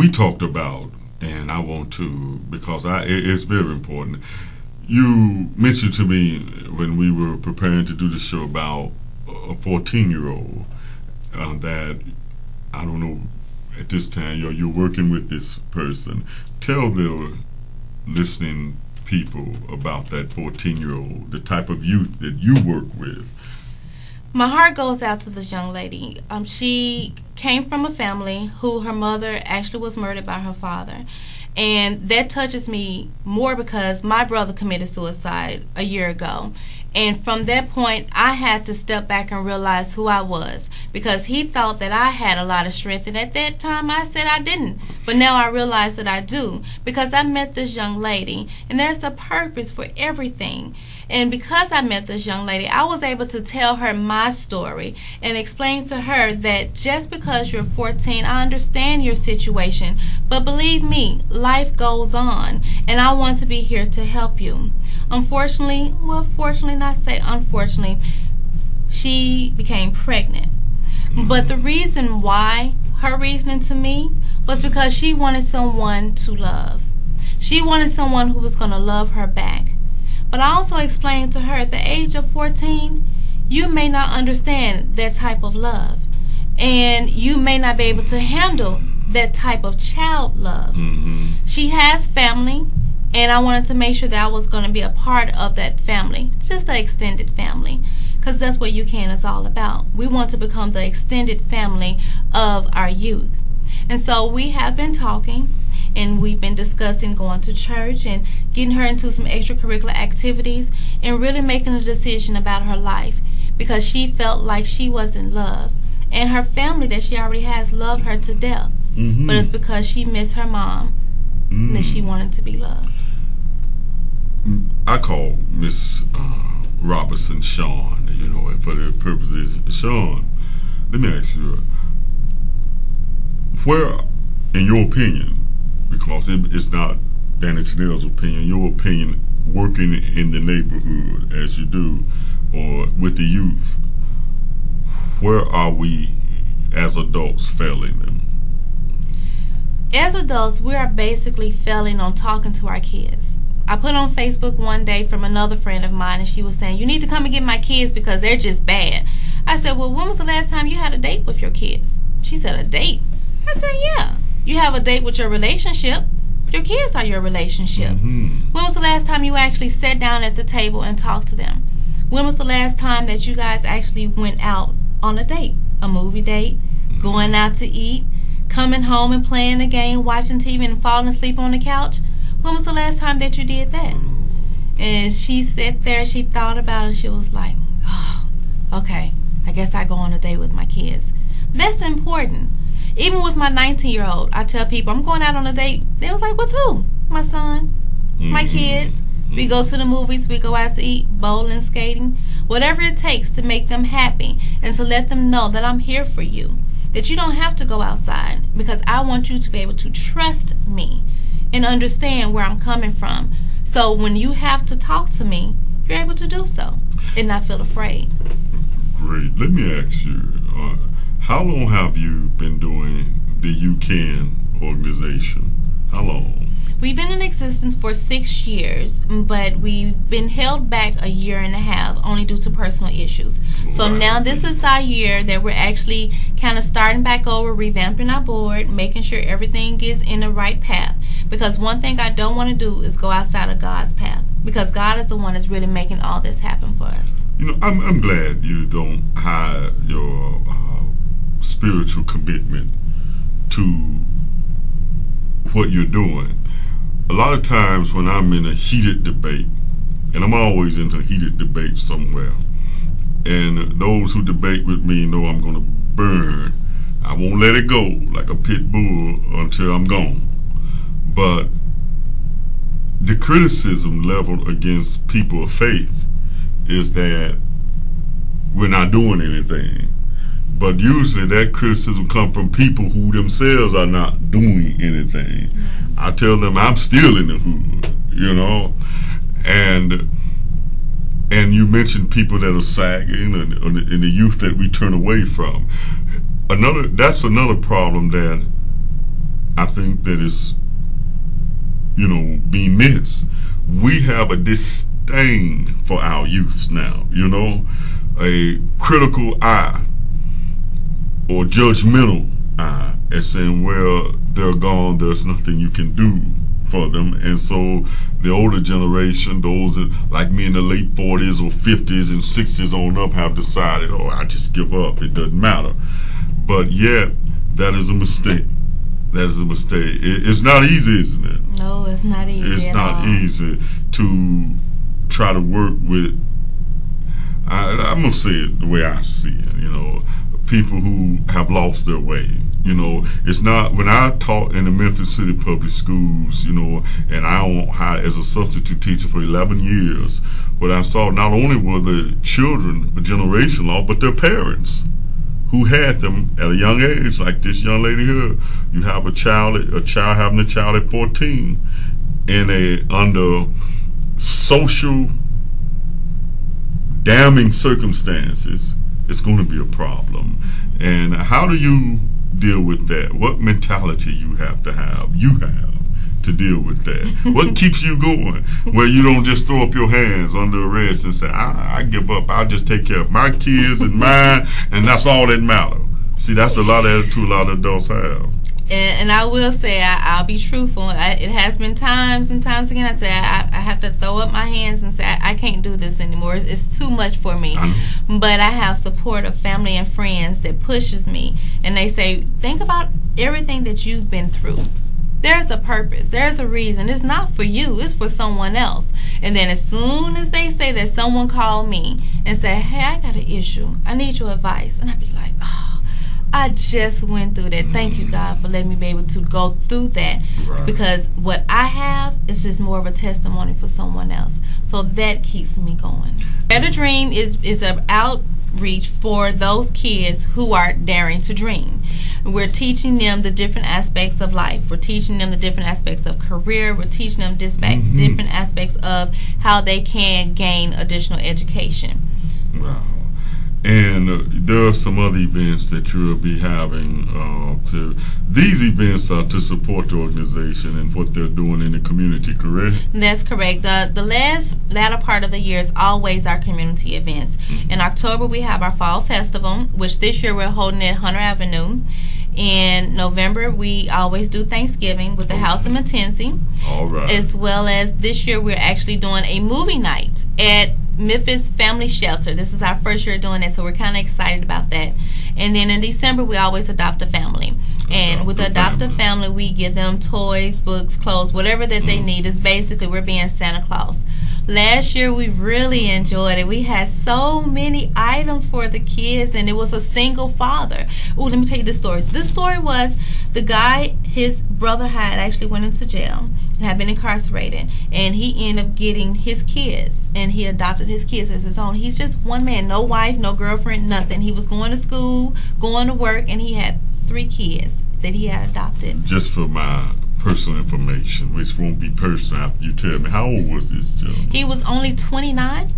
we talked about, and I want to, because it's very important. You mentioned to me when we were preparing to do the show about a 14-year-old that, I don't know, at this time you're working with this person. Tell the listening people about that 14-year-old, the type of youth that you work with. My heart goes out to this young lady. She came from a family who her mother actually was murdered by her father. And that touches me more because my brother committed suicide a year ago. And from that point, I had to step back and realize who I was, because he thought that I had a lot of strength. And at that time, I said I didn't. But now I realize that I do, because I met this young lady, and there's a purpose for everything. And because I met this young lady, I was able to tell her my story and explain to her that just because you're 14, I understand your situation. But believe me, life goes on, and I want to be here to help you. Unfortunately, well, fortunately, not say unfortunately, she became pregnant. But the reason why, her reasoning to me, was because she wanted someone to love. She wanted someone who was going to love her back. But I also explained to her, at the age of 14, you may not understand that type of love. And you may not be able to handle that type of child love. She has family, and I wanted to make sure that I was going to be a part of that family, just the extended family, because that's what UCAN is all about. We want to become the extended family of our youth. And so we have been talking, and we've been discussing going to church and getting her into some extracurricular activities and really making a decision about her life, because she felt like she was in love. And her family that she already has loved her to death. But it's because she missed her mom that she wanted to be loved. I call Miss Robertson Sean, you know, for the purposes. Sean, let me ask you, where, in your opinion, because it's not Danny Chanel's opinion, your opinion, working in the neighborhood as you do, or with the youth, where are we as adults failing them? As adults, we are basically failing on talking to our kids. I put on Facebook one day from another friend of mine, and she was saying, you need to come and get my kids because they're just bad. I said, well, when was the last time you had a date with your kids? She said, a date? I said, yeah. You have a date with your relationship. Your kids are your relationship. When was the last time you actually sat down at the table and talked to them? When was the last time that you guys actually went out on a date? A movie date? Going out to eat? Coming home and playing a game, watching TV and falling asleep on the couch? When was the last time that you did that? And she sat there, she thought about it, and she was like, oh, okay, I guess I go on a date with my kids. That's important. Even with my 19-year-old, I tell people I'm going out on a date. They was like, with who? My son, my kids. We go to the movies, we go out to eat, bowling, skating, whatever it takes to make them happy and to let them know that I'm here for you, that you don't have to go outside, because I want you to be able to trust me and understand where I'm coming from. So when you have to talk to me, you're able to do so and not feel afraid. Great. Let me ask you, how long have you been doing the UCAN organization? How long? We've been in existence for 6 years, but we've been held back a year and a half only due to personal issues. So now this is our year that we're actually kind of starting back over, revamping our board, making sure everything is in the right path. Because one thing I don't want to do is go outside of God's path, because God is the one that's really making all this happen for us. You know, I'm glad you don't hide your spiritual commitment to what you're doing. A lot of times when I'm in a heated debate, and I'm always in a heated debate somewhere, and those who debate with me know I'm going to burn. I won't let it go like a pit bull until I'm gone. But the criticism leveled against people of faith is that we're not doing anything. But usually that criticism comes from people who themselves are not doing anything. I tell them I'm still in the hood, you know. And you mentioned people that are sagging and the youth that we turn away from. That's another problem that I think that is, being missed. We have a disdain for our youth now, a critical eye or judgmental eye as saying, well, they're gone, there's nothing you can do for them. And so the older generation, those that, like me in the late 40s or 50s and 60s on up, have decided, I just give up, it doesn't matter. But yet, that is a mistake. That is a mistake. It's not easy, isn't it? No, it's not easy. It's not easy to try to work with, I'm going to say it the way I see it, people who have lost their way. It's not, when I taught in the Memphis City Public Schools, and I hired as a substitute teacher for 11 years, what I saw, not only were the children a generation lost, but their parents who had them at a young age, like this young lady here. You have a child having a child at 14 under social damning circumstances. It's going to be a problem. And how do you deal with that? What mentality you have to deal with that? What keeps you going where you don't just throw up your hands under arrest and say, I give up, I'll just take care of my kids and mine, and that's all that matters? See, that's a lot of attitude a lot of adults have. And I will say, I'll be truthful. It has been times and times again, I say I have to throw up my hands and say I can't do this anymore. It's too much for me. But I have support of family and friends that pushes me, and they say, think about everything that you've been through. There's a purpose. There's a reason. It's not for you. It's for someone else. And then as soon as they say that, someone called me and say, hey, I got an issue. I need your advice. And I'd be like, I just went through that. Thank you, God, for letting me be able to go through that. Right. Because what I have is just more of a testimony for someone else. So that keeps me going. Better Dream is an outreach for those kids who are daring to dream. We're teaching them the different aspects of life. We're teaching them the different aspects of career. We're teaching them different aspects of how they can gain additional education. Wow. And there are some other events that you'll be having. These events are to support the organization and what they're doing in the community, correct? That's correct. The latter part of the year is always our community events. In October, we have our Fall Festival, which this year we're holding at Hunter Avenue. In November, we always do Thanksgiving with the House of Matenzi. All right. As well as this year, we're actually doing a movie night at Memphis Family Shelter. This is our first year doing that, so we're kind of excited about that. And then in December, we always adopt a family. And with the adopt a family, we give them toys, books, clothes, whatever that they need. Is basically we're being Santa Claus. Last year, we really enjoyed it. We had so many items for the kids, and it was a single father. Oh, let me tell you this story. This story was the guy, his brother had actually went into jail and had been incarcerated, and he ended up getting his kids, and he adopted his kids as his own. He's just one man, no wife, no girlfriend, nothing. He was going to school, going to work, and he had 3 kids that he had adopted. Just for my personal information, which won't be personal after you tell me, how old was this gentleman? He was only 29.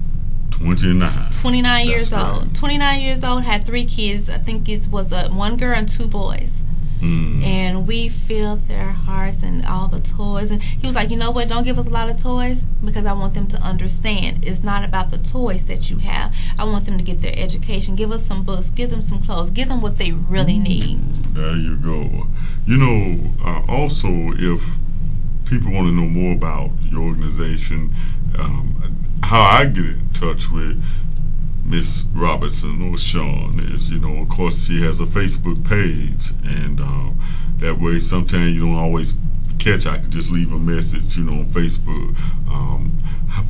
29 years old. 29 years old, had 3 kids. I think it was 1 girl and 2 boys. And we filled their hearts and all the toys. And he was like, you know what, don't give us a lot of toys, because I want them to understand it's not about the toys that you have. I want them to get their education. Give us some books, give them some clothes, give them what they really need. There you go. Also, if people want to know more about your organization, how I get in touch with Miss Robertson or Sean is, of course, she has a Facebook page, and that way sometimes you don't always catch. I could just leave a message, on Facebook.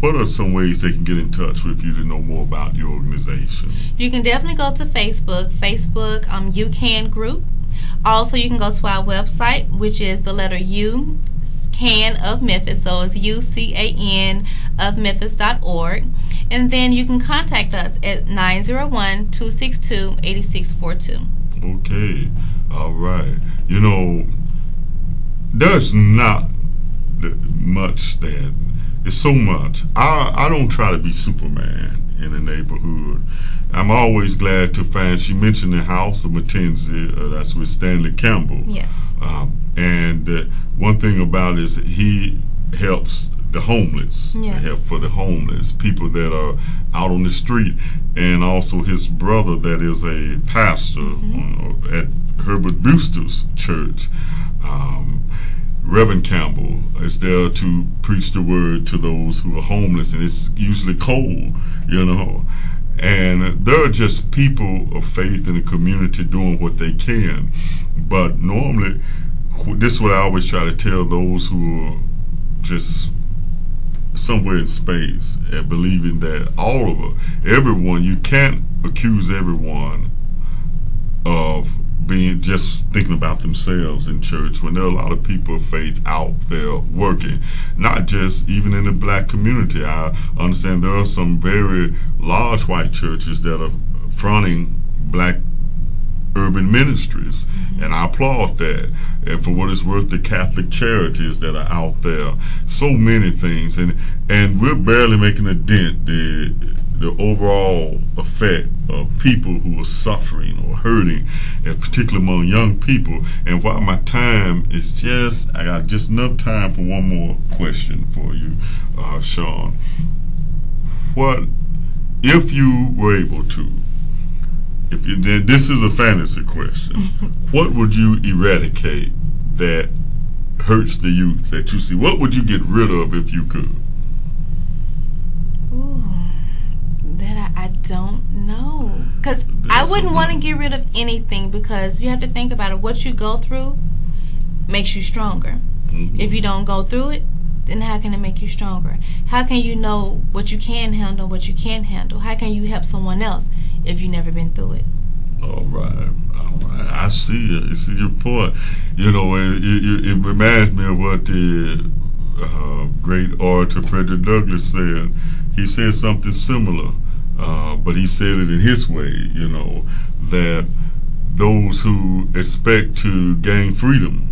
What are some ways they can get in touch with you to know more about your organization? You can definitely go to Facebook, UCAN group. Also, you can go to our website, which is the letter U, CAN of Memphis, so it's UCAN of Memphis.org. And then you can contact us at 901-262-8642. Okay, all right. There's not much that, it's so much. I don't try to be Superman in the neighborhood. I'm always glad to find, she mentioned the house of Mackenzie, that's with Stanley Campbell. Yes. And one thing about it is he helps the homeless, yes. help for the homeless, people that are out on the street, and also his brother that is a pastor at Herbert Brewster's church. Reverend Campbell is there to preach the word to those who are homeless, and it's usually cold, you know. And there are just people of faith in the community doing what they can. But normally, this is what I always try to tell those who are just somewhere in space and believing that everyone, you can't accuse everyone of being just thinking about themselves in church when there are a lot of people of faith out there working, not just even in the black community. I understand there are some very large white churches that are fronting black urban ministries, and I applaud that. And for what it's worth, the Catholic charities that are out there, so many things, and we're barely making a dent the overall effect of people who are suffering or hurting, and particularly among young people. And while my time is just, I got just enough time for one more question for you, Sean. What if you were able to? This is a fantasy question. What would you eradicate that hurts the youth that you see? What would you get rid of if you could? Ooh, that I don't know. Because I wouldn't want to get rid of anything, because you have to think about it. What you go through makes you stronger. If you don't go through it, then how can it make you stronger? How can you know what you can handle, what you can't handle? How can you help someone else if you've never been through it? All right. I see it. I see your point. You know, it reminds me of what the great orator Frederick Douglass said. He said something similar, but he said it in his way, you know, that those who expect to gain freedom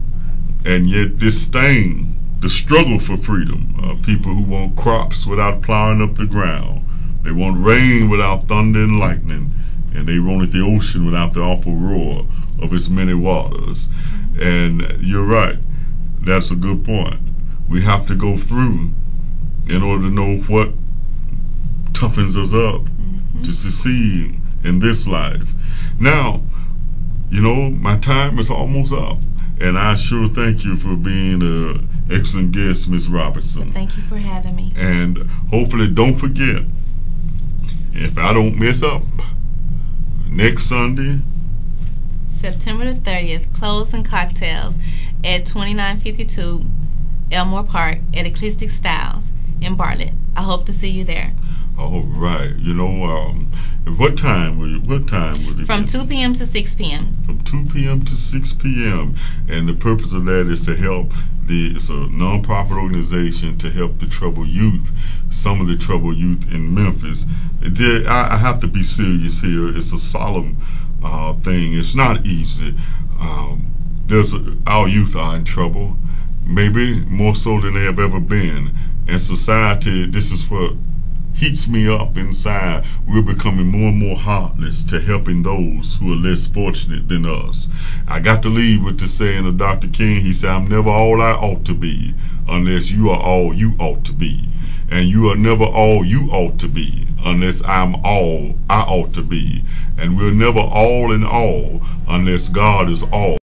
and yet disdain the struggle for freedom, people who want crops without plowing up the ground, they want rain without thunder and lightning, and they wanted the ocean without the awful roar of its many waters. And you're right, that's a good point. We have to go through in order to know what toughens us up to succeed in this life. Now, you know, my time is almost up, and I sure thank you for being an excellent guest, Ms. Robertson. Well, thank you for having me. And hopefully, don't forget, if I don't mess up, next Sunday, September the 30th, closing cocktails at 2952 Elmore Park at Eclectic Styles in Bartlett. I hope to see you there. All right. You know, what time will it From be? 2 p.m. to 6 p.m. From 2 p.m. to 6 p.m. And the purpose of that is to help it's a non-profit organization to help the troubled youth, some of the troubled youth in Memphis. I have to be serious here. It's a solemn thing. It's not easy. Our youth are in trouble, maybe more so than they have ever been. And society, this is what heats me up inside. We're becoming more and more heartless to helping those who are less fortunate than us. I got to leave with the saying of Dr. King. He said, I'm never all I ought to be unless you are all you ought to be. And you are never all you ought to be unless I'm all I ought to be. And we're never all in all unless God is all.